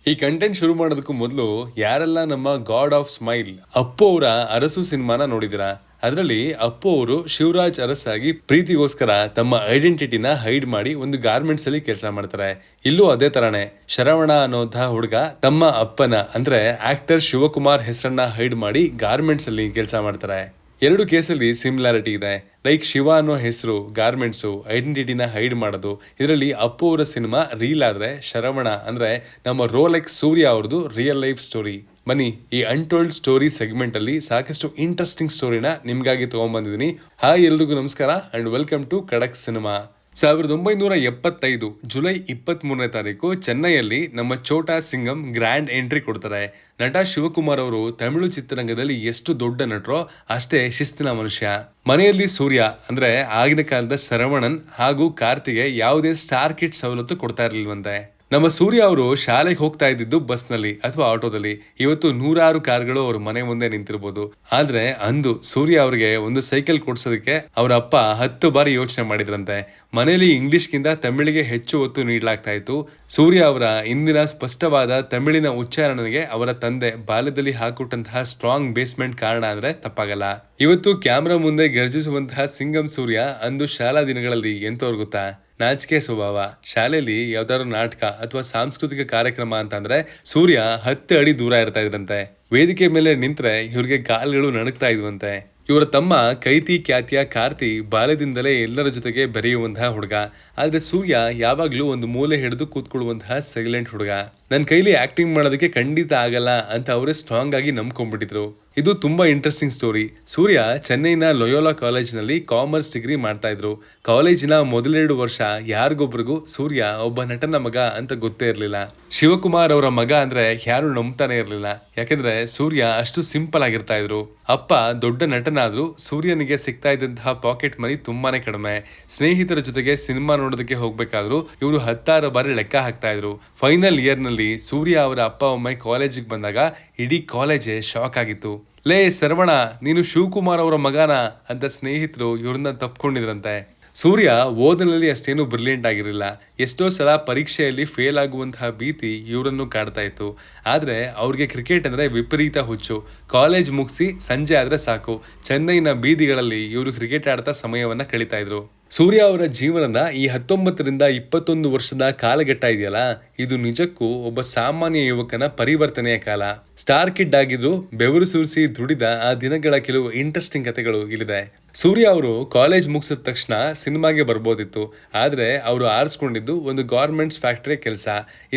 ಈ ಕಂಟೆಂಟ್ ಶುರು ಮಾಡೋದಕ್ಕೂ ಮೊದಲು ಯಾರೆಲ್ಲ ನಮ್ಮ ಗಾಡ್ ಆಫ್ ಸ್ಮೈಲ್ ಅಪ್ಪು ಅವರ ಅರಸು ಸಿನಿಮಾನ ನೋಡಿದಿರಾ? ಅದರಲ್ಲಿ ಅಪ್ಪು ಅವರು ಶಿವರಾಜ್ ಅರಸಾಗಿ ಪ್ರೀತಿಗೋಸ್ಕರ ತಮ್ಮ ಐಡೆಂಟಿಟಿನ ಹೈಡ್ ಮಾಡಿ ಒಂದು ಗಾರ್ಮೆಂಟ್ಸ್ ಅಲ್ಲಿ ಕೆಲಸ ಮಾಡ್ತಾರೆ. ಇಲ್ಲೂ ಅದೇ ತರಾನೇ ಶರವಣ ಅನ್ನೋಂತಹ ಹುಡುಗ ತಮ್ಮ ಅಪ್ಪನ ಅಂದ್ರೆ ಆಕ್ಟರ್ ಶಿವಕುಮಾರ್ ಹೆಸರನ್ನ ಹೈಡ್ ಮಾಡಿ ಗಾರ್ಮೆಂಟ್ಸ್ ಅಲ್ಲಿ ಕೆಲಸ ಮಾಡ್ತಾರೆ. ಎರಡು ಕೇಸಲ್ಲಿ ಸಿಮಿಲಾರಿಟಿ ಇದೆ. ಲೈಕ್ ಶಿವ ಅನ್ನೋ ಹೆಸರು ಗಾರ್ಮೆಂಟ್ಸು ಐಡೆಂಟಿಟಿನ ಹೈಡ್ ಮಾಡೋದು. ಇದರಲ್ಲಿ ಅಪ್ಪು ಅವರ ಸಿನಿಮಾ ರೀಲ್ ಆದ್ರೆ ಶರವಣ ಅಂದ್ರೆ ನಮ್ಮ ರೋಲೆಕ್ಸ್ ಸೂರ್ಯ ಅವ್ರದ್ದು ರಿಯಲ್ ಲೈಫ್ ಸ್ಟೋರಿ. ಬನ್ನಿ ಈ ಅನ್ಟೋಲ್ಡ್ ಸ್ಟೋರಿ ಸೆಗ್ಮೆಂಟ್ ಅಲ್ಲಿ ಸಾಕಷ್ಟು ಇಂಟ್ರೆಸ್ಟಿಂಗ್ ಸ್ಟೋರಿನ ನಿಮ್ಗಾಗಿ ತಗೊಂಡ್ಬಂದಿದ್ದೀನಿ. ಹಾಯ್ ಎಲ್ರಿಗೂ ನಮಸ್ಕಾರ ಅಂಡ್ ವೆಲ್ಕಮ್ ಟು ಖಡಕ್ ಸಿನಿಮಾ. 1975 ಜುಲೈ 23ನೇ ತಾರೀಕು ಚೆನ್ನೈಯಲ್ಲಿ ನಮ್ಮ ಛೋಟಾ ಸಿಂಗಂ ಗ್ರ್ಯಾಂಡ್ ಎಂಟ್ರಿ ಕೊಡ್ತಾರೆ. ನಟ ಶಿವಕುಮಾರ್ ಅವರು ತಮಿಳು ಚಿತ್ರರಂಗದಲ್ಲಿ ಎಷ್ಟು ದೊಡ್ಡ ನಟರೋ ಅಷ್ಟೇ ಶಿಸ್ತಿನ ಮನುಷ್ಯ. ಮನೆಯಲ್ಲಿ ಸೂರ್ಯ ಅಂದ್ರೆ ಆಗಿನ ಕಾಲದ ಶರವಣನ್ ಹಾಗೂ ಕಾರ್ತಿಗೆ ಯಾವುದೇ ಸ್ಟಾರ್ ಕಿಟ್ ಸವಲತ್ತು ಕೊಡ್ತಾ ಇರ್ಲಿಲ್ವಂತೆ. ನಮ್ಮ ಸೂರ್ಯ ಅವರು ಶಾಲೆಗೆ ಹೋಗ್ತಾ ಇದ್ದಿದ್ದು ಬಸ್ ನಲ್ಲಿ ಅಥವಾ ಆಟೋದಲ್ಲಿ. ಇವತ್ತು ನೂರಾರು ಕಾರ್ಗಳು ಅವ್ರ ಮನೆ ಮುಂದೆ ನಿಂತಿರ್ಬೋದು. ಆದ್ರೆ ಅಂದು ಸೂರ್ಯ ಅವರಿಗೆ ಒಂದು ಸೈಕಲ್ ಕೊಡ್ಸೋದಕ್ಕೆ ಅವರ ಅಪ್ಪ 10 ಬಾರಿ ಯೋಚನೆ ಮಾಡಿದ್ರಂತೆ. ಮನೆಯಲ್ಲಿ ಇಂಗ್ಲಿಷ್ಗಿಂತ ತಮಿಳಿಗೆ ಹೆಚ್ಚು ಒತ್ತು ನೀಡಲಾಗ್ತಾ ಇತ್ತು. ಸೂರ್ಯ ಅವರ ಇಂದಿನ ಸ್ಪಷ್ಟವಾದ ತಮಿಳಿನ ಉಚ್ಚಾರಣೆಗೆ ಅವರ ತಂದೆ ಬಾಲ್ಯದಲ್ಲಿ ಹಾಕೊಟ್ಟಂತಹ ಸ್ಟ್ರಾಂಗ್ ಬೇಸ್ಮೆಂಟ್ ಕಾರಣ ಅಂದ್ರೆ ತಪ್ಪಾಗಲ್ಲ. ಇವತ್ತು ಕ್ಯಾಮ್ರಾ ಮುಂದೆ ಗರ್ಜಿಸುವಂತಹ ಸಿಂಗಂ ಸೂರ್ಯ ಅಂದು ಶಾಲಾ ದಿನಗಳಲ್ಲಿ ಎಂತವ್ರು ಗೊತ್ತಾ? ನಾಚಿಕೆ ಸ್ವಭಾವ. ಶಾಲೆಯಲ್ಲಿ ಯಾವ್ದಾದ್ರು ನಾಟಕ ಅಥವಾ ಸಾಂಸ್ಕೃತಿಕ ಕಾರ್ಯಕ್ರಮ ಅಂತಂದ್ರೆ ಸೂರ್ಯ 10 ಅಡಿ ದೂರ ಇರ್ತಾ ಇದ್ರಂತೆ. ವೇದಿಕೆ ಮೇಲೆ ನಿಂತ್ರೆ ಇವ್ರಿಗೆ ಕಾಲ್ಗಳು ನಡುಕ್ತಾ ಇದ್ವಂತೆ. ಇವರ ತಮ್ಮ ಕೈತಿ ಖ್ಯಾತಿಯ ಕಾರ್ತಿ ಬಾಲ್ಯದಿಂದಲೇ ಎಲ್ಲರ ಜೊತೆಗೆ ಬೆರೆಯುವಂತಹ ಹುಡುಗ. ಆದ್ರೆ ಸೂರ್ಯ ಯಾವಾಗ್ಲೂ ಒಂದು ಮೂಲೆ ಹಿಡಿದು ಕೂತ್ಕೊಳ್ಳುವಂತಹ ಸೈಲೆಂಟ್ ಹುಡುಗ. ನನ್ನ ಕೈಲಿ ಆಕ್ಟಿಂಗ್ ಮಾಡೋದಕ್ಕೆ ಖಂಡಿತ ಆಗಲ್ಲ ಅಂತ ಅವರೇ ಸ್ಟ್ರಾಂಗ್ ಆಗಿ ನಂಬ್ಕೊಂಡ್ಬಿಟ್ಟಿದ್ರು. ಇದು ತುಂಬಾ ಇಂಟ್ರೆಸ್ಟಿಂಗ್ ಸ್ಟೋರಿ. ಸೂರ್ಯ ಚೆನ್ನೈನ ಲೊಯೋಲಾ ಕಾಲೇಜಿನಲ್ಲಿ ಕಾಮರ್ಸ್ ಡಿಗ್ರಿ ಮಾಡ್ತಾ ಇದ್ರು. ಕಾಲೇಜಿನ ಮೊದಲೆರಡು ವರ್ಷ ಯಾರಿಗೊಬ್ರಿಗೂ ಸೂರ್ಯ ಒಬ್ಬ ನಟನ ಮಗ ಅಂತ ಗೊತ್ತೇ ಇರಲಿಲ್ಲ. ಶಿವಕುಮಾರ್ ಅವರ ಮಗ ಅಂದ್ರೆ ಯಾರು ನಂಬ್ತಾನೆ ಇರಲಿಲ್ಲ. ಯಾಕೆಂದ್ರೆ ಸೂರ್ಯ ಅಷ್ಟು ಸಿಂಪಲ್ ಆಗಿರ್ತಾ ಇದ್ರು. ಅಪ್ಪ ದೊಡ್ಡ ನಟನಾದ್ರೂ ಸೂರ್ಯನಿಗೆ ಸಿಗ್ತಾ ಇದ್ದಂತಹ ಪಾಕೆಟ್ ಮನಿ ತುಂಬಾನೇ ಕಡಿಮೆ. ಸ್ನೇಹಿತರ ಜೊತೆಗೆ ಸಿನಿಮಾ ನೋಡೋದಕ್ಕೆ ಹೋಗ್ಬೇಕಾದ್ರು ಇವರು 10 ಬಾರಿ ಲೆಕ್ಕ ಹಾಕ್ತಾ ಇದ್ರು. ಫೈನಲ್ ಇಯರ್ ನಲ್ಲಿ ಸೂರ್ಯ ಅವರ ಅಪ್ಪ ಒಮ್ಮೆ ಕಾಲೇಜಿಗೆ ಬಂದಾಗ ಇಡೀ ಕಾಲೇಜೇ ಶಾಕ್ ಆಗಿತ್ತು. ಲೇ ಶರವಣ, ನೀನು ಶಿವಕುಮಾರ್ ಅವರ ಮಗನ ಅಂತ ಸ್ನೇಹಿತರು ಇವ್ರನ್ನ ತಪ್ಕೊಂಡಿದ್ರಂತೆ. ಸೂರ್ಯ ಓದಿನಲ್ಲಿ ಅಷ್ಟೇನು ಬ್ರಿಲಿಯಂಟ್ ಆಗಿರಲಿಲ್ಲ. ಎಷ್ಟೋ ಸಲ ಪರೀಕ್ಷೆಯಲ್ಲಿ ಫೇಲ್ ಆಗುವಂತಹ ಭೀತಿ ಇವರನ್ನು ಕಾಡ್ತಾ ಇತ್ತು. ಆದ್ರೆ ಅವ್ರಿಗೆ ಕ್ರಿಕೆಟ್ ಅಂದ್ರೆ ವಿಪರೀತ ಹುಚ್ಚು. ಕಾಲೇಜ್ ಮುಗಿಸಿ ಸಂಜೆ ಆದ್ರೆ ಸಾಕು ಚೆನ್ನೈನ ಬೀದಿಗಳಲ್ಲಿ ಇವರು ಕ್ರಿಕೆಟ್ ಆಡ್ತಾ ಸಮಯವನ್ನ ಕಳೀತಾ ಇದ್ರು. ಸೂರ್ಯ ಅವರ ಜೀವನದ ಈ 19ರಿಂದ 21 ವರ್ಷದ ಕಾಲಘಟ್ಟ ಇದೆಯಲ್ಲ, ಇದು ನಿಜಕ್ಕೂ ಒಬ್ಬ ಸಾಮಾನ್ಯ ಯುವಕನ ಪರಿವರ್ತನೆಯ ಕಾಲ. ಸ್ಟಾರ್ ಕಿಡ್ ಆಗಿದ್ರು ಬೆವರು ಸುರಿಸಿ ದುಡಿದ ಆ ದಿನಗಳ ಕೆಲವು ಇಂಟ್ರೆಸ್ಟಿಂಗ್ ಕಥೆಗಳು ಇಲ್ಲಿದೆ. ಸೂರ್ಯ ಅವರು ಕಾಲೇಜ್ ಮುಗಿಸಿದ ತಕ್ಷಣ ಸಿನಿಮಾಗೆ ಬರ್ಬೋದಿತ್ತು. ಆದ್ರೆ ಅವರು ಆರಿಸ್ಕೊಂಡಿದ್ದು ಒಂದು ಗಾರ್ಮೆಂಟ್ಸ್ ಫ್ಯಾಕ್ಟರಿ ಕೆಲಸ.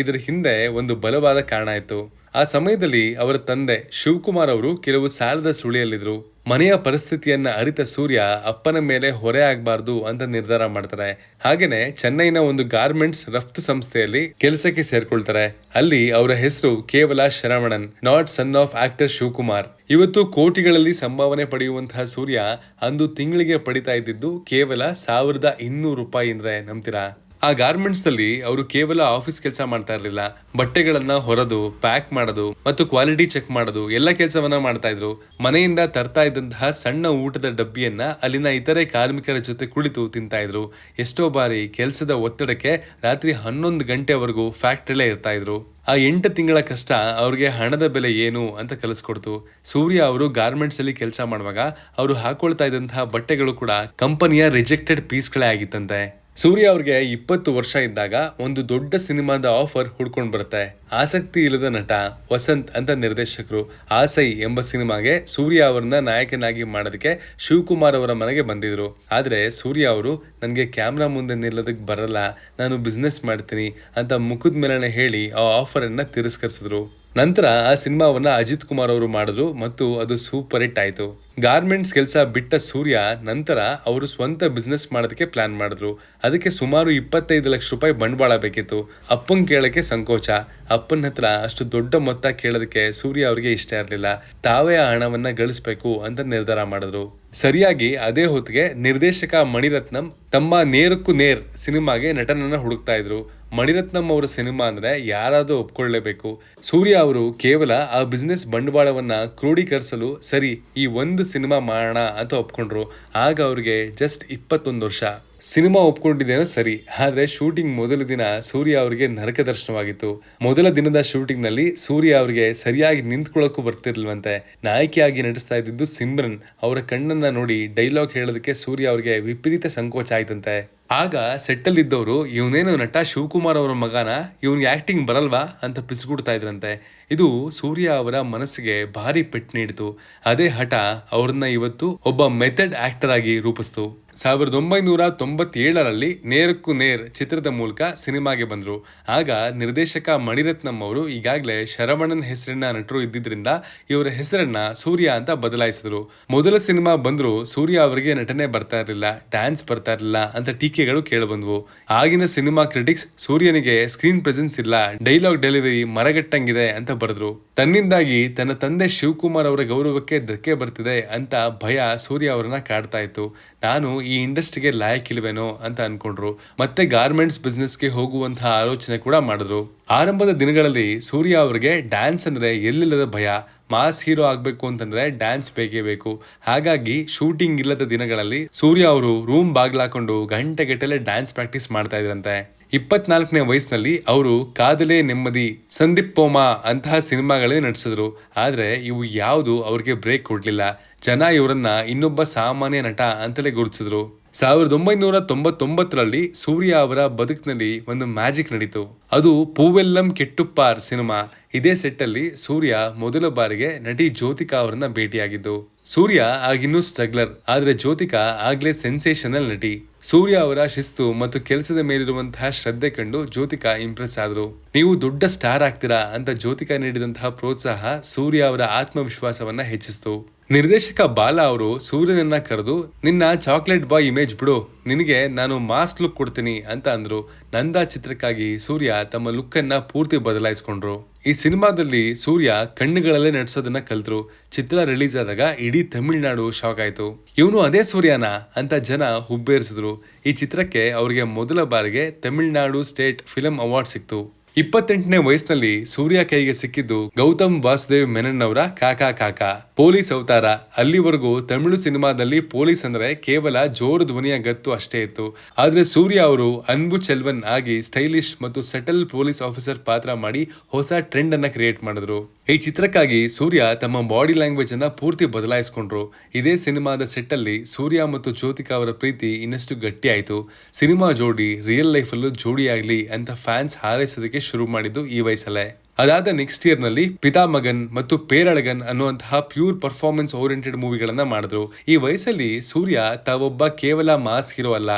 ಇದರ ಹಿಂದೆ ಒಂದು ಬಲವಾದ ಕಾರಣ ಇತ್ತು. ಆ ಸಮಯದಲ್ಲಿ ಅವರ ತಂದೆ ಶಿವಕುಮಾರ್ ಅವರು ಕೆಲವು ಸಾಲದ ಸುಳಿಯಲ್ಲಿದ್ರು. ಮನೆಯ ಪರಿಸ್ಥಿತಿಯನ್ನ ಅರಿತ ಸೂರ್ಯ ಅಪ್ಪನ ಮೇಲೆ ಹೊರೆ ಆಗ್ಬಾರ್ದು ಅಂತ ನಿರ್ಧಾರ ಮಾಡ್ತಾರೆ. ಹಾಗೇನೆ ಚೆನ್ನೈನ ಒಂದು ಗಾರ್ಮೆಂಟ್ಸ್ ರಫ್ತು ಸಂಸ್ಥೆಯಲ್ಲಿ ಕೆಲಸಕ್ಕೆ ಸೇರ್ಕೊಳ್ತಾರೆ. ಅಲ್ಲಿ ಅವರ ಹೆಸರು ಕೇವಲ Saravanan, not son of actor Shivakumar. ಇವತ್ತು ಕೋಟಿಗಳಲ್ಲಿ ಸಂಭಾವನೆ ಪಡೆಯುವಂತಹ ಸೂರ್ಯ ಅಂದು ತಿಂಗಳಿಗೆ ಪಡಿತಾ ಇದ್ದಿದ್ದು ಕೇವಲ 1200 ರೂಪಾಯಿ ಅಂದ್ರೆ ನಂಬ್ತೀರಾ? ಆ ಗಾರ್ಮೆಂಟ್ಸ್ ಅಲ್ಲಿ ಅವರು ಕೇವಲ ಆಫೀಸ್ ಕೆಲಸ ಮಾಡ್ತಾ ಇರಲಿಲ್ಲ. ಬಟ್ಟೆಗಳನ್ನ ಹೊರದು ಪ್ಯಾಕ್ ಮಾಡೋದು ಮತ್ತು ಕ್ವಾಲಿಟಿ ಚೆಕ್ ಮಾಡೋದು ಎಲ್ಲ ಕೆಲಸವನ್ನ ಮಾಡ್ತಾ ಇದ್ರು. ಮನೆಯಿಂದ ತರ್ತಾ ಇದ್ದಂತಹ ಸಣ್ಣ ಊಟದ ಡಬ್ಬಿಯನ್ನ ಅಲ್ಲಿನ ಇತರೆ ಕಾರ್ಮಿಕರ ಜೊತೆ ಕುಳಿತು ತಿಂತಾ ಇದ್ರು. ಎಷ್ಟೋ ಬಾರಿ ಕೆಲಸದ ಒತ್ತಡಕ್ಕೆ ರಾತ್ರಿ 11 ಗಂಟೆವರೆಗೂ ಫ್ಯಾಕ್ಟ್ರಿಲೇ ಇರ್ತಾ ಇದ್ರು. ಆ 8 ತಿಂಗಳ ಕಷ್ಟ ಅವ್ರಿಗೆ ಹಣದ ಬೆಲೆ ಏನು ಅಂತ ಕಲಿಸ್ಕೊಡ್ತು. ಸೂರ್ಯ ಅವರು ಗಾರ್ಮೆಂಟ್ಸ್ ಅಲ್ಲಿ ಕೆಲಸ ಮಾಡುವಾಗ ಅವರು ಹಾಕೊಳ್ತಾ ಇದ್ದಂತಹ ಬಟ್ಟೆಗಳು ಕೂಡ ಕಂಪನಿಯ ರಿಜೆಕ್ಟೆಡ್ ಪೀಸ್ಗಳೇ ಆಗಿತ್ತಂತೆ. ಸೂರ್ಯ ಅವ್ರಿಗೆ 20 ವರ್ಷ ಇದ್ದಾಗ ಒಂದು ದೊಡ್ಡ ಸಿನಿಮಾದ ಆಫರ್ ಹುಡ್ಕೊಂಡ್ ಬರುತ್ತೆ. ಆಸಕ್ತಿ ಇಲ್ಲದ ನಟ ವಸಂತ್ ಅಂತ ನಿರ್ದೇಶಕರು ಆಸೈ ಎಂಬ ಸಿನಿಮಾಗೆ ಸೂರ್ಯ ಅವರನ್ನ ನಾಯಕನಾಗಿ ಮಾಡೋದಕ್ಕೆ ಶಿವಕುಮಾರ್ ಅವರ ಮನೆಗೆ ಬಂದಿದ್ರು. ಆದ್ರೆ ಸೂರ್ಯ ಅವರು ನನಗೆ ಕ್ಯಾಮ್ರಾ ಮುಂದೆ ನಿಲ್ಲೋದಕ್ಕೆ ಬರಲ್ಲ, ನಾನು ಬಿಸ್ನೆಸ್ ಮಾಡ್ತೀನಿ ಅಂತ ಮುಖದ ಮೇಲನೆ ಹೇಳಿ ಆ ಆಫರ್ ಅನ್ನ ತಿರಸ್ಕರಿಸಿದ್ರು. ನಂತರ ಆ ಸಿನಿಮಾವನ್ನ ಅಜಿತ್ ಕುಮಾರ್ ಅವರು ಮಾಡಿದ್ರು ಮತ್ತು ಅದು ಸೂಪರ್ ಹಿಟ್ ಆಯ್ತು. ಗಾರ್ಮೆಂಟ್ಸ್ ಕೆಲಸ ಬಿಟ್ಟ ಸೂರ್ಯ ನಂತರ ಅವರು ಸ್ವಂತ ಬಿಸ್ನೆಸ್ ಮಾಡೋದಕ್ಕೆ ಪ್ಲಾನ್ ಮಾಡಿದ್ರು. ಅದಕ್ಕೆ ಸುಮಾರು 25 ಲಕ್ಷ ರೂಪಾಯಿ ಬಂಡವಾಳ ಬೇಕಿತ್ತು. ಅಪ್ಪನ್ ಕೇಳಕ್ಕೆ ಸಂಕೋಚ. ಅಪ್ಪನ ಹತ್ರ ಅಷ್ಟು ದೊಡ್ಡ ಮೊತ್ತ ಕೇಳೋದಕ್ಕೆ ಸೂರ್ಯ ಅವರಿಗೆ ಇಷ್ಟ ಇರಲಿಲ್ಲ. ತಾವೇ ಆ ಹಣವನ್ನ ಗಳಿಸ್ಬೇಕು ಅಂತ ನಿರ್ಧಾರ ಮಾಡಿದ್ರು. ಸರಿಯಾಗಿ ಅದೇ ಹೊತ್ತಿಗೆ ನಿರ್ದೇಶಕ ಮಣಿರತ್ನಂ ತಮ್ಮ ನೇರಕ್ಕೂ ನೇರ್ ಸಿನಿಮಾಗೆ ನಟನನ್ನ ಹುಡುಕ್ತಾ ಇದ್ರು. ಮಣಿರತ್ನಂ ಅವರ ಸಿನಿಮಾ ಅಂದ್ರೆ ಯಾರಾದ್ರೂ ಒಪ್ಕೊಳ್ಳೇಬೇಕು. ಸೂರ್ಯ ಅವರು ಕೇವಲ ಆ ಬಿಸ್ನೆಸ್ ಬಂಡವಾಳವನ್ನ ಕ್ರೋಢೀಕರಿಸಲು ಸರಿ ಈ ಒಂದು ಸಿನಿಮಾ ಮಾಡೋಣ ಅಂತ ಒಪ್ಕೊಂಡ್ರು. ಆಗ ಅವ್ರಿಗೆ ಜಸ್ಟ್ 21 ವರ್ಷ. ಸಿನಿಮಾ ಒಪ್ಕೊಂಡಿದ್ದೇನೋ ಸರಿ, ಆದ್ರೆ ಶೂಟಿಂಗ್ ಮೊದಲ ದಿನ ಸೂರ್ಯ ಅವರಿಗೆ ನರಕ ದರ್ಶನವಾಗಿತ್ತು. ಮೊದಲ ದಿನದ ಶೂಟಿಂಗ್ ನಲ್ಲಿ ಸೂರ್ಯ ಅವರಿಗೆ ಸರಿಯಾಗಿ ನಿಂತ್ಕೊಳ್ಳೋಕ್ಕೂ ಬರ್ತಿರ್ಲಿಲ್ವಂತೆ. ನಾಯಕಿಯಾಗಿ ನಟಿಸ್ತಾ ಇದ್ದಿದ್ದು ಸಿಮ್ರನ್. ಅವರ ಕಣ್ಣನ್ನ ನೋಡಿ ಡೈಲಾಗ್ ಹೇಳೋದಕ್ಕೆ ಸೂರ್ಯ ಅವರಿಗೆ ವಿಪರೀತ ಸಂಕೋಚ ಆಯ್ತಂತೆ. ಆಗ ಸೆಟ್ಟಲ್ ಇದ್ದವರು ಇವನೇನು ನಟ ಶಿವಕುಮಾರ್ ಅವರ ಮಗನ, ಇವನ್ಗೆ ಆಕ್ಟಿಂಗ್ ಬರಲ್ವಾ ಅಂತ ಪಿಸ್ಗುಡ್ತಾ ಇದ್ರಂತೆ. ಇದು ಸೂರ್ಯ ಅವರ ಮನಸ್ಸಿಗೆ ಭಾರಿ ಪೆಟ್ಟು ನೀಡಿತು. ಅದೇ ಹಠ ಅವ್ರನ್ನ ಇವತ್ತು ಒಬ್ಬ ಮೆಥಡ್ ಆಕ್ಟರ್ ಆಗಿ ರೂಪಿಸ್ತು. 1997ರಲ್ಲಿ ನೇರಕ್ಕೂ ನೇರ್ ಚಿತ್ರದ ಮೂಲಕ ಸಿನಿಮಾಗೆ ಬಂದ್ರು. ಆಗ ನಿರ್ದೇಶಕ ಮಣಿರತ್ನಂ ಅವರು ಈಗಾಗಲೇ ಶರವಣನ್ ಹೆಸರಿನ ನಟರು ಇದ್ದಿದ್ರಿಂದ ಇವರ ಹೆಸರನ್ನ ಸೂರ್ಯ ಅಂತ ಬದಲಾಯಿಸಿದ್ರು. ಮೊದಲ ಸಿನಿಮಾ ಬಂದ್ರು ಸೂರ್ಯ ಅವರಿಗೆ ನಟನೆ ಬರ್ತಾ ಇರಲಿಲ್ಲ, ಡ್ಯಾನ್ಸ್ ಬರ್ತಾ ಇರಲಿಲ್ಲ ಅಂತ ಟೀಕೆಗಳು ಕೇಳಬಂದ್ವು. ಆಗಿನ ಸಿನಿಮಾ ಕ್ರಿಟಿಕ್ಸ್ ಸೂರ್ಯನಿಗೆ ಸ್ಕ್ರೀನ್ ಪ್ರೆಸೆನ್ಸ್ ಇಲ್ಲ, ಡೈಲಾಗ್ ಡೆಲಿವರಿ ಮರಗಟ್ಟಂಗಿದೆ ಅಂತ ಬರೆದ್ರು. ತನ್ನಿಂದಾಗಿ ತನ್ನ ತಂದೆ ಶಿವಕುಮಾರ್ ಅವರ ಗೌರವಕ್ಕೆ ಧಕ್ಕೆ ಬರ್ತಿದೆ ಅಂತ ಭಯ ಸೂರ್ಯ ಅವರನ್ನ ಕಾಡ್ತಾ ಇತ್ತು. ನಾನು ಈ ಇಂಡಸ್ಟ್ರಿಗೆ ಲಾಯಕ್ಕಿಲ್ವೇನೋ ಅಂತ ಅನ್ಕೊಂಡ್ರು. ಮತ್ತೆ ಗಾರ್ಮೆಂಟ್ಸ್ ಬಿಸ್ನೆಸ್ಗೆ ಹೋಗುವಂತಹ ಆಲೋಚನೆ ಕೂಡ ಮಾಡಿದ್ರು. ಆರಂಭದ ದಿನಗಳಲ್ಲಿ ಸೂರ್ಯ ಅವರಿಗೆ ಡ್ಯಾನ್ಸ್ ಅಂದ್ರೆ ಎಲ್ಲಿಲ್ಲದ ಭಯ. ಮಾಸ್ ಹೀರೋ ಆಗ್ಬೇಕು ಅಂತಂದ್ರೆ ಡ್ಯಾನ್ಸ್ ಬೇಕೇ ಬೇಕು. ಹಾಗಾಗಿ ಶೂಟಿಂಗ್ ಇಲ್ಲದ ದಿನಗಳಲ್ಲಿ ಸೂರ್ಯ ಅವರು ರೂಮ್ ಬಾಗ್ಲಾಕೊಂಡು ಗಂಟೆಗಟ್ಟಲೆ ಡ್ಯಾನ್ಸ್ ಪ್ರಾಕ್ಟೀಸ್ ಮಾಡ್ತಾ ಇದ್ರಂತೆ. 24ನೇ ವಯಸ್ಸಿನಲ್ಲಿ ಅವರು ಕಾದಲೇ ನೆಮ್ಮದಿ, ಸಂದೀಪ್ ಪೋಮಾ ಅಂತಹ ಸಿನಿಮಾಗಳೇ ನಟಿಸಿದ್ರು. ಆದ್ರೆ ಇವು ಯಾವುದು ಅವ್ರಿಗೆ ಬ್ರೇಕ್ ಕೊಡ್ಲಿಲ್ಲ. ಜನ ಇವರನ್ನ ಇನ್ನೊಬ್ಬ ಸಾಮಾನ್ಯ ನಟ ಅಂತಲೇ ಗುರುತಿಸಿದ್ರು. 1999ರಲ್ಲಿ ಸೂರ್ಯ ಅವರ ಬದುಕಿನಲ್ಲಿ ಒಂದು ಮ್ಯಾಜಿಕ್ ನಡೀತು. ಅದು ಪೂವೆಲ್ಲಂ ಕೆಟ್ಟುಪ್ಪಾರ್ ಸಿನಿಮಾ. ಇದೇ ಸೆಟ್ಟಲ್ಲಿ ಸೂರ್ಯ ಮೊದಲ ಬಾರಿಗೆ ನಟಿ ಜ್ಯೋತಿಕಾ ಅವರನ್ನ ಭೇಟಿಯಾಗಿದ್ದು. ಸೂರ್ಯ ಆಗಿನ್ನೂ ಸ್ಟ್ರಗ್ಲರ್, ಆದ್ರೆ ಜ್ಯೋತಿಕಾ ಆಗ್ಲೇ ಸೆನ್ಸೇಷನಲ್ ನಟಿ. ಸೂರ್ಯ ಅವರ ಶಿಸ್ತು ಮತ್ತು ಕೆಲಸದ ಮೇಲಿರುವಂತಹ ಶ್ರದ್ಧೆ ಕಂಡು ಜ್ಯೋತಿಕಾ ಇಂಪ್ರೆಸ್ ಆದ್ರು. ನೀವು ದೊಡ್ಡ ಸ್ಟಾರ್ ಆಗ್ತೀರಾ ಅಂತ ಜ್ಯೋತಿಕಾ ನೀಡಿದಂತಹ ಪ್ರೋತ್ಸಾಹ ಸೂರ್ಯ ಅವರ ಆತ್ಮವಿಶ್ವಾಸವನ್ನ ಹೆಚ್ಚಿಸಿತು. ನಿರ್ದೇಶಕ ಬಾಲ ಅವರು ಸೂರ್ಯನನ್ನ ಕರೆದು, ನಿನ್ನ ಚಾಕ್ಲೇಟ್ ಬಾಯ್ ಇಮೇಜ್ ಬಿಡು, ನಿನಗೆ ನಾನು ಮಾಸ್ ಲುಕ್ ಕೊಡ್ತೀನಿ ಅಂತ ಅಂದ್ರು. ನಂದಾ ಚಿತ್ರಕ್ಕಾಗಿ ಸೂರ್ಯ ತಮ್ಮ ಲುಕ್ ಅನ್ನ ಪೂರ್ತಿ ಬದಲಾಯಿಸ್ಕೊಂಡ್ರು. ಈ ಸಿನಿಮಾದಲ್ಲಿ ಸೂರ್ಯ ಕಣ್ಣುಗಳಲ್ಲೇ ನಟಿಸೋದನ್ನ ಕಲ್ತ್ರು. ಚಿತ್ರ ರಿಲೀಸ್ ಆದಾಗ ಇಡೀ ತಮಿಳುನಾಡು ಶಾಕ್ ಆಯ್ತು. ಇವನು ಅದೇ ಸೂರ್ಯನ ಅಂತ ಜನ ಹುಬ್ಬೇರಿಸಿದ್ರು. ಈ ಚಿತ್ರಕ್ಕೆ ಅವರಿಗೆ ಮೊದಲ ಬಾರಿಗೆ ತಮಿಳುನಾಡು ಸ್ಟೇಟ್ ಫಿಲ್ಮ್ ಅವಾರ್ಡ್ ಸಿಕ್ತು. 28ನೇ ವಯಸ್ಸಿನಲ್ಲಿ ಸೂರ್ಯ ಕೈಗೆ ಸಿಕ್ಕಿದ್ದು ಗೌತಮ್ ವಾಸುದೇವ್ ಮೆನನ್ ಅವರ ಕಾಕಾ ಕಾಕಾ ಪೊಲೀಸ್ ಅವತಾರ. ಅಲ್ಲಿವರೆಗೂ ತಮಿಳು ಸಿನಿಮಾದಲ್ಲಿ ಪೊಲೀಸ್ ಅಂದ್ರೆ ಕೇವಲ ಜೋರು ಧ್ವನಿಯ ಗತ್ತು ಅಷ್ಟೇ ಇತ್ತು. ಆದ್ರೆ ಸೂರ್ಯ ಅವರು ಅನ್ಬು ಚೆಲ್ವನ್ ಆಗಿ ಸ್ಟೈಲಿಶ್ ಮತ್ತು ಸೆಟಲ್ ಪೊಲೀಸ್ ಆಫೀಸರ್ ಪಾತ್ರ ಮಾಡಿ ಹೊಸ ಟ್ರೆಂಡ್ ಅನ್ನ ಕ್ರಿಯೇಟ್ ಮಾಡಿದ್ರು. ಈ ಚಿತ್ರಕ್ಕಾಗಿ ಸೂರ್ಯ ತಮ್ಮ ಬಾಡಿ ಲ್ಯಾಂಗ್ವೇಜ್ ಅನ್ನ ಪೂರ್ತಿ ಬದಲಾಯಿಸಿಕೊಂಡ್ರು. ಇದೇ ಸಿನಿಮಾದ ಸೆಟ್ ಅಲ್ಲಿ ಸೂರ್ಯ ಮತ್ತು ಜ್ಯೋತಿಕಾ ಅವರ ಪ್ರೀತಿ ಇನ್ನಷ್ಟು ಗಟ್ಟಿ ಆಯ್ತು. ಸಿನಿಮಾ ಜೋಡಿ ರಿಯಲ್ ಲೈಫ್ ಅಲ್ಲೂ ಜೋಡಿ ಆಗ್ಲಿ ಅಂತ ಫ್ಯಾನ್ಸ್ ಹಾರೈಸೋದಕ್ಕೆ ಶುರು ಮಾಡಿದ್ದು ಈ ವಯಸ್ಸಲ್ಲೇ. ಅದಾದ ನೆಕ್ಸ್ಟ್ ಇಯರ್ ನಲ್ಲಿ ಪಿತಾಮಗನ್ ಮತ್ತು ಪೇರಳಗನ್ ಅನ್ನುವಂತಹ ಪ್ಯೂರ್ ಪರ್ಫಾರ್ಮೆನ್ಸ್ ಓರಿಯೆಂಟೆಡ್ ಮೂವಿಗಳನ್ನ ಮಾಡಿದ್ರು. ಈ ವಯಸ್ಸಲ್ಲಿ ಸೂರ್ಯ ತಾವೊಬ್ಬ ಕೇವಲ ಮಾಸ್ ಹೀರೋ ಅಲ್ಲ,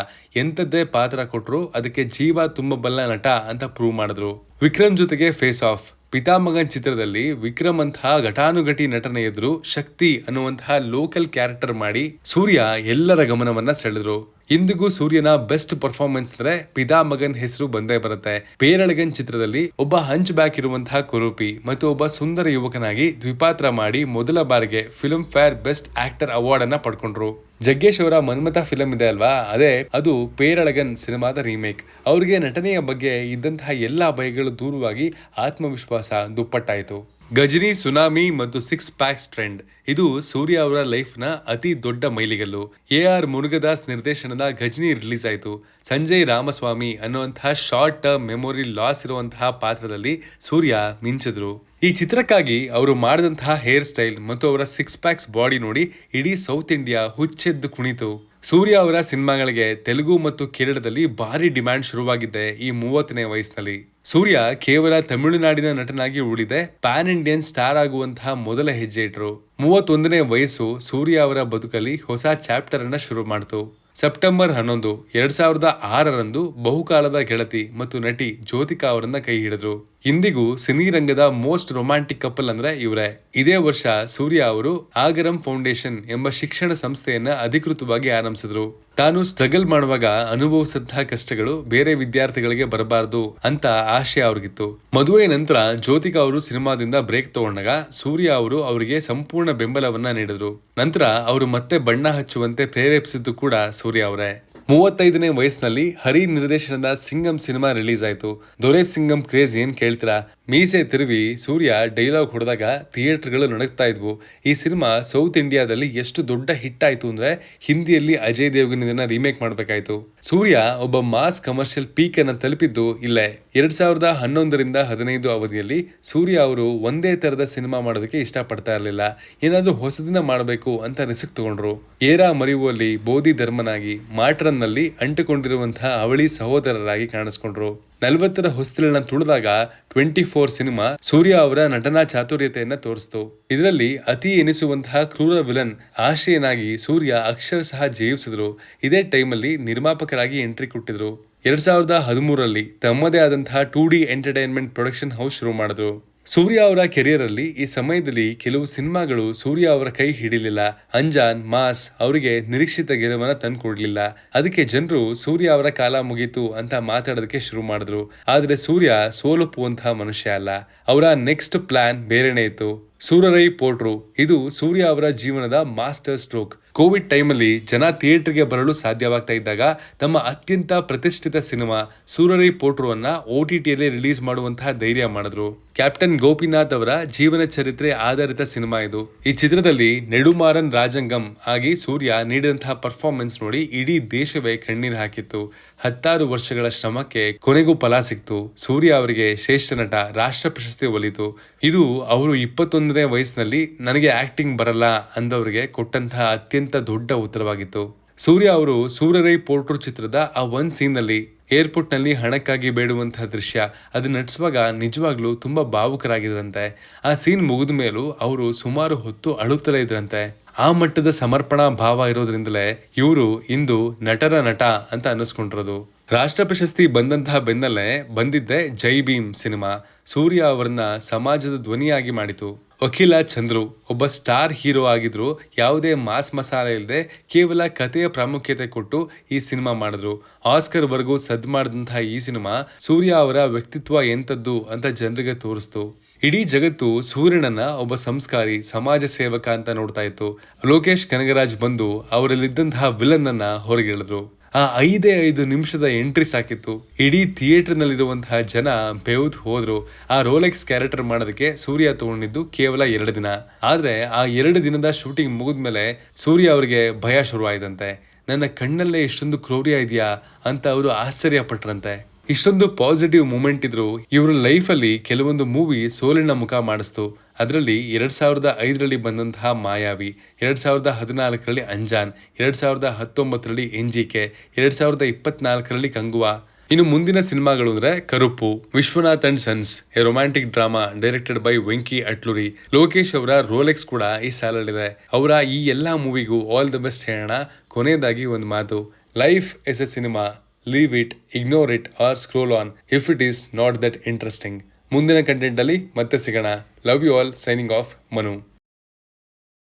ಎಂತದ್ದೇ ಪಾತ್ರ ಕೊಟ್ರು ಅದಕ್ಕೆ ಜೀವ ತುಂಬಬಲ್ಲ ನಟ ಅಂತ ಪ್ರೂವ್ ಮಾಡಿದ್ರು. ವಿಕ್ರಮ್ ಜೊತೆಗೆ ಫೇಸ್ ಆಫ್. ಪಿತಾಮಗನ್ ಚಿತ್ರದಲ್ಲಿ ವಿಕ್ರಮ್ ಅಂತಹ ಘಟಾನುಘಟಿ ನಟನ ಎದುರು ಶಕ್ತಿ ಅನ್ನುವಂತಹ ಲೋಕಲ್ ಕ್ಯಾರೆಕ್ಟರ್ ಮಾಡಿ ಸೂರ್ಯ ಎಲ್ಲರ ಗಮನವನ್ನ ಸೆಳೆದ್ರು. ಇಂದಿಗೂ ಸೂರ್ಯನ ಬೆಸ್ಟ್ ಪರ್ಫಾರ್ಮೆನ್ಸ್ ಅಂದ್ರೆ ಪಿತಾಮಗನ್ ಹೆಸರು ಬಂದೇ ಬರುತ್ತೆ. ಪೇರಳಗನ್ ಚಿತ್ರದಲ್ಲಿ ಒಬ್ಬ ಹಂಚ್ ಬ್ಯಾಕ್ ಇರುವಂತಹ ಕುರೂಪಿ ಮತ್ತು ಒಬ್ಬ ಸುಂದರ ಯುವಕನಾಗಿ ದ್ವಿಪಾತ್ರ ಮಾಡಿ ಮೊದಲ ಬಾರಿಗೆ film fair best actor award ಅನ್ನ ಪಡ್ಕೊಂಡ್ರು. ಜಗ್ಗೇಶ್ ಅವರ ಮನ್ಮಥ ಫಿಲಂ ಇದೆ ಅಲ್ವಾ, ಅದು ಪೇರಳಗನ್ ಸಿನಿಮಾದ ರೀಮೇಕ್. ಅವ್ರಿಗೆ ನಟನೆಯ ಬಗ್ಗೆ ಇದ್ದಂತಹ ಎಲ್ಲಾ ಭಯಗಳು ದೂರವಾಗಿ ಆತ್ಮವಿಶ್ವಾಸ ದುಪ್ಪಟ್ಟಾಯಿತು. ಗಜನಿ, ಸುನಾಮಿ ಮತ್ತು 6 ಪ್ಯಾಕ್ಸ್ ಟ್ರೆಂಡ್ ಇದು ಸೂರ್ಯ ಅವರ ಲೈಫ್ ನ ಅತಿ ದೊಡ್ಡ ಮೈಲಿಗಲ್ಲು. AR ಮುರುಗದಾಸ್ ನಿರ್ದೇಶನದ ಗಜನಿ ರಿಲೀಸ್ ಆಯಿತು. ಸಂಜಯ್ ರಾಮಸ್ವಾಮಿ ಅನ್ನುವಂತಹ ಶಾರ್ಟ್ ಟರ್ಮ್ ಮೆಮೊರಿ ಲಾಸ್ ಇರುವಂತಹ ಪಾತ್ರದಲ್ಲಿ ಸೂರ್ಯ ಮಿಂಚಿದ್ರು. ಈ ಚಿತ್ರಕ್ಕಾಗಿ ಅವರು ಮಾಡಿದಂತಹ ಹೇರ್ ಸ್ಟೈಲ್ ಮತ್ತು ಅವರ 6 ಪ್ಯಾಕ್ಸ್ ಬಾಡಿ ನೋಡಿ ಇಡೀ ಸೌತ್ ಇಂಡಿಯಾ ಹುಚ್ಚೆದ್ದು ಕುಣಿತು. ಸೂರ್ಯ ಅವರ ಸಿನಿಮಾಗಳಿಗೆ ತೆಲುಗು ಮತ್ತು ಕೇರಳದಲ್ಲಿ ಭಾರಿ ಡಿಮ್ಯಾಂಡ್ ಶುರುವಾಗಿದ್ದೆ ಈ 30ನೇ ವಯಸ್ಸಿನಲ್ಲಿ. ಸೂರ್ಯ ಕೇವಲ ತಮಿಳುನಾಡಿನ ನಟನಾಗಿ ಉಳಿದೆ ಪ್ಯಾನ್ ಇಂಡಿಯನ್ ಸ್ಟಾರ್ ಆಗುವಂತಹ ಮೊದಲ ಹೆಜ್ಜೆ ಇಟ್ರು. 31ನೇ ವಯಸ್ಸು ಸೂರ್ಯ ಅವರ ಬದುಕಲ್ಲಿ ಹೊಸ ಚಾಪ್ಟರ್ ಅನ್ನ ಶುರು ಮಾಡ್ತು. ಸೆಪ್ಟೆಂಬರ್ 11, 2006ರಂದು ಬಹುಕಾಲದ ಗೆಳತಿ ಮತ್ತು ನಟಿ ಜ್ಯೋತಿಕಾ ಅವರನ್ನ ಕೈ ಹಿಡಿದ್ರು. ಇಂದಿಗೂ ಸಿನಿ ರಂಗದ ಮೋಸ್ಟ್ ರೊಮ್ಯಾಂಟಿಕ್ ಕಪಲ್ ಅಂದ್ರೆ ಇವರೇ. ಇದೇ ವರ್ಷ ಸೂರ್ಯ ಅವರು ಆಗರಂ ಫೌಂಡೇಶನ್ ಎಂಬ ಶಿಕ್ಷಣ ಸಂಸ್ಥೆಯನ್ನ ಅಧಿಕೃತವಾಗಿ ಆರಂಭಿಸಿದ್ರು. ತಾನು ಸ್ಟ್ರಗಲ್ ಮಾಡುವಾಗ ಅನುಭವಿಸಿದಂತಹ ಕಷ್ಟಗಳು ಬೇರೆ ವಿದ್ಯಾರ್ಥಿಗಳಿಗೆ ಬರಬಾರದು ಅಂತ ಆಶಯ ಅವ್ರಿಗಿತ್ತು. ಮದುವೆ ನಂತರ ಜ್ಯೋತಿಕಾ ಅವರು ಸಿನಿಮಾದಿಂದ ಬ್ರೇಕ್ ತಗೊಂಡಾಗ ಸೂರ್ಯ ಅವರು ಅವರಿಗೆ ಸಂಪೂರ್ಣ ಬೆಂಬಲವನ್ನ ನೀಡಿದ್ರು. ನಂತರ ಅವರು ಮತ್ತೆ ಬಣ್ಣ ಹಚ್ಚುವಂತೆ ಪ್ರೇರೇಪಿಸಿದ್ದು ಕೂಡ ಸೂರ್ಯ ಅವರೇ. 35ನೇ ವಯಸ್ಸಿನಲ್ಲಿ ಹರಿ ನಿರ್ದೇಶನದ ಸಿಂಗಂ ಸಿನಿಮಾ ರಿಲೀಸ್ ಆಯ್ತು. ದೊರೆ ಸಿಂಗಂ ಕ್ರೇಜ್ ಏನ್ ಕೇಳ್ತೀರಾ? ಮೀಸೆ ತಿರುವಿ ಸೂರ್ಯ ಡೈಲಾಗ್ ಹೊಡೆದಾಗ ಥಿಯೇಟರ್ಗಳು ನಡಗ್ತಾ ಇದ್ವು. ಈ ಸಿನಿಮಾ ಸೌತ್ ಇಂಡಿಯಾದಲ್ಲಿ ಎಷ್ಟು ದೊಡ್ಡ ಹಿಟ್ ಆಯ್ತು ಅಂದ್ರೆ ಹಿಂದಿಯಲ್ಲಿ ಅಜಯ್ ದೇವ್ಗನ್ ಇದನ್ನ ರೀಮೇಕ್ ಮಾಡ್ಬೇಕಾಯ್ತು. ಸೂರ್ಯ ಒಬ್ಬ ಮಾಸ್ ಕಮರ್ಷಿಯಲ್ ಪೀಕ್ ಅನ್ನ ತಲುಪಿದ್ದು ಇಲ್ಲೇ 2011ರಿಂದ 15 ಅವಧಿಯಲ್ಲಿ. ಸೂರ್ಯ ಅವರು ಒಂದೇ ತರದ ಸಿನಿಮಾ ಮಾಡೋದಕ್ಕೆ ಇಷ್ಟಪಡ್ತಾ ಇರಲಿಲ್ಲ. ಏನಾದ್ರೂ ಹೊಸದನ್ನ ಮಾಡಬೇಕು ಅಂತ ರಿಸ್ಕ್ ತಗೊಂಡ್ರು. ಏರಾ ಮರೆಯುವಲ್ಲಿ ಬೋಧಿ ಧರ್ಮನಾಗಿ, ಮಾಟ್ರನ್ನಲ್ಲಿ ಅಂಟಿಕೊಂಡಿರುವಂತಹ ಅವಳಿ ಸಹೋದರರಾಗಿ ಕಾಣಿಸ್ಕೊಂಡ್ರು. 40ರ ಹೊಸ್ತಿಲನ್ನ ತುಳಿದಾಗ 24 ಸಿನಿಮಾ ಸೂರ್ಯ ಅವರ ನಟನಾ ಚಾತುರ್ಯತೆಯನ್ನ ತೋರಿಸ್ತು. ಇದರಲ್ಲಿ ಅತಿ ಎನಿಸುವಂತಹ ಕ್ರೂರ ವಿಲನ್ ಆಶಯನಾಗಿ ಸೂರ್ಯ ಅಕ್ಷರಶಃ ಜೀವಿಸಿದ್ರು. ಇದೇ ಟೈಮಲ್ಲಿ ನಿರ್ಮಾಪಕರಾಗಿ ಎಂಟ್ರಿ ಕೊಟ್ಟಿದ್ರು. 2013ರಲ್ಲಿ ತಮ್ಮದೇ ಆದಂತಹ 2D ಎಂಟರ್ಟೈನ್ಮೆಂಟ್ ಪ್ರೊಡಕ್ಷನ್ ಹೌಸ್ ಶುರು ಮಾಡಿದ್ರು. ಸೂರ್ಯ ಅವರ ಕೆರಿಯರ್ ಅಲ್ಲಿ ಈ ಸಮಯದಲ್ಲಿ ಕೆಲವು ಸಿನಿಮಾಗಳು ಸೂರ್ಯ ಅವರ ಕೈ ಹಿಡಿಲಿಲ್ಲ. ಅಂಜಾನ್, ಮಾಸ್ ಅವರಿಗೆ ನಿರೀಕ್ಷಿತ ಗೆಲುವನ್ನ ತಂದ್ಕೊಡ್ಲಿಲ್ಲ. ಅದಕ್ಕೆ ಜನರು ಸೂರ್ಯ ಅವರ ಕಾಲ ಮುಗೀತು ಅಂತ ಮಾತಾಡೋದಕ್ಕೆ ಶುರು ಮಾಡಿದ್ರು. ಆದ್ರೆ ಸೂರ್ಯ ಸೋಲುಪ್ಪುವಂತಹ ಮನುಷ್ಯ ಅಲ್ಲ. ಅವರ ನೆಕ್ಸ್ಟ್ ಪ್ಲಾನ್ ಬೇರೆನೇ ಇತ್ತು. ಸೂರರೈ ಪೋಟ್ರು ಇದು ಸೂರ್ಯ ಅವರ ಜೀವನದ ಮಾಸ್ಟರ್ ಸ್ಟ್ರೋಕ್. ಕೋವಿಡ್ ಟೈಮಲ್ಲಿ ಜನ ಥಿಯೇಟರ್ಗೆ ಬರಲು ಸಾಧ್ಯವಾಗ್ತಾ ಇದ್ದಾಗ ತಮ್ಮ ಅತ್ಯಂತ ಪ್ರತಿಷ್ಠಿತ ಸಿನಿಮಾ ಸೂರರೈ ಪೋಟ್ರು ಅನ್ನ OTTಯಲ್ಲಿ ರಿಲೀಸ್ ಮಾಡುವಂತಹ ಧೈರ್ಯ ಮಾಡಿದ್ರು. ಕ್ಯಾಪ್ಟನ್ ಗೋಪಿನಾಥ್ ಅವರ ಜೀವನ ಚರಿತ್ರೆ ಆಧಾರಿತ ಸಿನಿಮಾ ಇದು. ಈ ಚಿತ್ರದಲ್ಲಿ ನೆಡುಮಾರನ್ ರಾಜಂಗಂ ಆಗಿ ಸೂರ್ಯ ನೀಡಿದಂತಹ ಪರ್ಫಾರ್ಮೆನ್ಸ್ ನೋಡಿ ಇಡೀ ದೇಶವೇ ಕಣ್ಣೀರು ಹಾಕಿತ್ತು. 16 ವರ್ಷಗಳ ಶ್ರಮಕ್ಕೆ ಕೊನೆಗೂ ಫಲ ಸಿಕ್ತು. ಸೂರ್ಯ ಅವರಿಗೆ ಶ್ರೇಷ್ಠ ನಟ ರಾಷ್ಟ್ರ ಪ್ರಶಸ್ತಿ ಒಲಿತು. ಇದು ಅವರು 21ನೇ ವಯಸ್ಸಿನಲ್ಲಿ ನನಗೆ ಆಕ್ಟಿಂಗ್ ಬರಲ್ಲ ಅಂದವರಿಗೆ ಕೊಟ್ಟಂತಹ ಅತ್ಯಂತ ದೊಡ್ಡ ಉತ್ತರವಾಗಿತ್ತು. ಸೂರ್ಯ ಅವರು ಸೂರರೈ ಪೋಟ್ರು ಚಿತ್ರದ ಆ ಒಂದ್ ಸೀನ್ ನಲ್ಲಿ ಏರ್ಪೋರ್ಟ್ ನಲ್ಲಿ ಹಣಕ್ಕಾಗಿ ಬೇಡುವಂತಹ ದೃಶ್ಯ ಅದನ್ನ ನಟಿಸುವಾಗ ನಿಜವಾಗ್ಲೂ ತುಂಬಾ ಭಾವುಕರಾಗಿದ್ರಂತೆ. ಆ ಸೀನ್ ಮುಗಿದ ಮೇಲೂ ಅವರು ಸುಮಾರು ಹೊತ್ತು ಅಳುತ್ತಲೇ ಇದ್ರಂತೆ. ಆ ಮಟ್ಟದ ಸಮರ್ಪಣಾ ಭಾವ ಇರೋದ್ರಿಂದಲೇ ಇವರು ಇಂದು ನಟರ ನಟ ಅಂತ ಅನ್ನಿಸ್ಕೊಂಡಿರೋದು. ರಾಷ್ಟ್ರ ಪ್ರಶಸ್ತಿ ಬಂದಂತಹ ಬೆನ್ನಲ್ಲೇ ಬಂದಿದ್ದೆ ಜೈ ಭೀಮ್ ಸಿನಿಮಾ ಸೂರ್ಯ ಅವರನ್ನ ಸಮಾಜದ ಧ್ವನಿಯಾಗಿ ಮಾಡಿತು. ವಕೀಲ ಚಂದ್ರು ಒಬ್ಬ ಸ್ಟಾರ್ ಹೀರೋ ಆಗಿದ್ರು. ಯಾವುದೇ ಮಾಸ್ ಮಸಾಲೆ ಇಲ್ಲದೆ ಕೇವಲ ಕಥೆಯ ಪ್ರಾಮುಖ್ಯತೆ ಕೊಟ್ಟು ಈ ಸಿನಿಮಾ ಮಾಡಿದ್ರು. ಆಸ್ಕರ್ ವರ್ಗೂ ಸದ್ ಮಾಡಿದಂತಹ ಈ ಸಿನಿಮಾ ಸೂರ್ಯ ಅವರ ವ್ಯಕ್ತಿತ್ವ ಎಂತದ್ದು ಅಂತ ಜನರಿಗೆ ತೋರಿಸ್ತು. ಇಡೀ ಜಗತ್ತು ಸೂರ್ಯನನ್ನ ಒಬ್ಬ ಸಂಸ್ಕಾರಿ ಸಮಾಜ ಸೇವಕ ಅಂತ ನೋಡ್ತಾ ಇತ್ತು. ಲೋಕೇಶ್ ಕನಗರಾಜ್ ಬಂದು ಅವರಲ್ಲಿದ್ದಂತಹ ವಿಲನ್ ಅನ್ನ ಹೊರಗಿಳಿದ್ರು. ಆ 5 ನಿಮಿಷದ ಎಂಟ್ರಿ ಸಾಕಿತ್ತು. ಇಡೀ ಥಿಯೇಟರ್ ನಲ್ಲಿರುವಂತಹ ಜನ ಬೆವ್ದು ಹೋದ್ರು. ಆ ರೋಲೆಕ್ಸ್ ಕ್ಯಾರೆಕ್ಟರ್ ಮಾಡೋದಕ್ಕೆ ಸೂರ್ಯ ತಗೊಂಡಿದ್ದು ಕೇವಲ 2 ದಿನ. ಆದ್ರೆ ಆ 2 ದಿನದ ಶೂಟಿಂಗ್ ಮುಗಿದ್ಮೇಲೆ ಸೂರ್ಯ ಅವರಿಗೆ ಭಯ ಶುರುವಾಯ್ತಂತೆ. ನನ್ನ ಕಣ್ಣಲ್ಲೇ ಇಷ್ಟೊಂದು ಕ್ರೌರ್ಯ ಇದೆಯಾ ಅಂತ ಅವರು ಆಶ್ಚರ್ಯ ಪಟ್ರಂತೆ. ಇಷ್ಟೊಂದು ಪಾಸಿಟಿವ್ ಮೂಮೆಂಟ್ ಇದ್ರು ಇವರ ಲೈಫಲ್ಲಿ ಕೆಲವೊಂದು ಮೂವಿ ಸೋಲಿನ ಮುಖ ಮಾಡಿಸ್ತು. ಅದರಲ್ಲಿ 2005ರಲ್ಲಿ ಬಂದಂತಹ ಮಾಯಾವಿ, 2014ರಲ್ಲಿ ಅಂಜಾನ್, 2019ರಲ್ಲಿ NGK, 2024ರಲ್ಲಿ ಕಂಗುವಾ. ಇನ್ನು ಮುಂದಿನ ಸಿನಿಮಾಗಳು ಅಂದ್ರೆ Karuppu, Vishwanath and sons, a romantic drama directed by Venky Atluri. Lokesh ಅವರ ರೋಲೆಕ್ಸ್ ಕೂಡ ಈ ಸಾಲಲ್ಲಿದೆ. ಅವರ ಈ ಎಲ್ಲಾ ಮೂವಿಗೂ ಆಲ್ ದ ಬೆಸ್ಟ್ ಹೇಳೋಣ. ಕೊನೆಯದಾಗಿ ಒಂದು ಮಾತು, life is A cinema. Leave it, ignore it or scroll on if it is not that interesting. ಮುಂದಿನ ಕಂಟೆಂಟ್ ಅಲ್ಲಿ ಮತ್ತೆ ಸಿಗೋಣ. Love you all. Signing off, Manu.